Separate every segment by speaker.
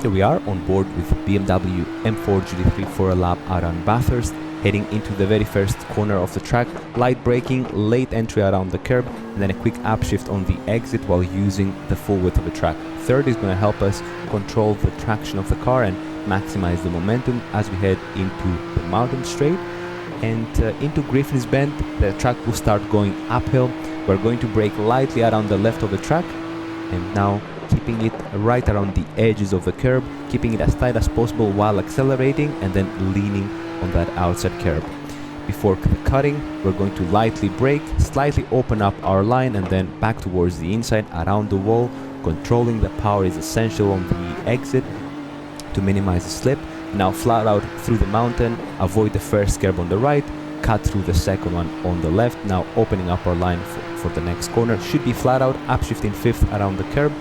Speaker 1: Here we are on board with BMW M4 GT3 for a lap around Bathurst, heading into the very first corner of the track, light braking, late entry around the curb, and then a quick upshift on the exit while using the full width of the track. Third is going to help us control the traction of the car and maximize the momentum as we head into the mountain straight. And into Griffin's Bend, the track will start going uphill. We're going to brake lightly around the left of the track, and now keeping it right around the edges of the curb, keeping it as tight as possible while accelerating and then leaning on that outside curb. Before cutting, we're going to lightly brake, slightly open up our line and then back towards the inside around the wall. Controlling the power is essential on the exit to minimize the slip. Now flat out through the mountain, avoid the first curb on the right, cut through the second one on the left. Now opening up our line for the next corner, should be flat out, upshifting fifth around the curb.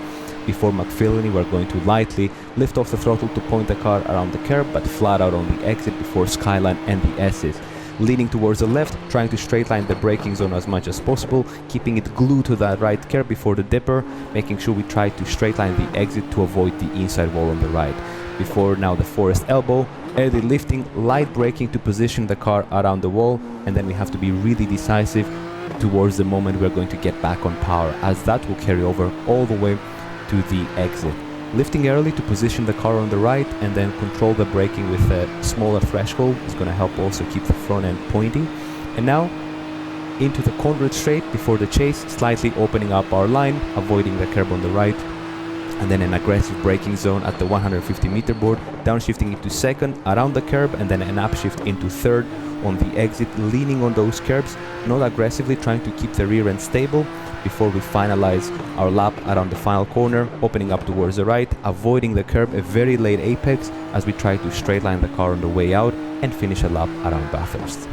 Speaker 1: Before McPhillany, we're going to lightly lift off the throttle to point the car around the curb, but flat out on the exit before Skyline and the S's. Leaning towards the left, trying to straight line the braking zone as much as possible, keeping it glued to that right curb before the dipper, making sure we try to straight line the exit to avoid the inside wall on the right. Before now the Forest Elbow, early lifting, light braking to position the car around the wall, and then we have to be really decisive towards the moment we're going to get back on power, as that will carry over all the way to the exit. Lifting early to position the car on the right and then control the braking with a smaller threshold is going to help also keep the front end pointing. And now into the Conrad straight before the chase, slightly opening up our line, avoiding the curb on the right, and then an aggressive braking zone at the 150 meter board, downshifting into second around the curb and then an upshift into third on the exit, leaning on those curbs, not aggressively, trying to keep the rear end stable before we finalize our lap around the final corner, opening up towards the right, avoiding the curb, a very late apex as we try to straight line the car on the way out and finish a lap around Bathurst.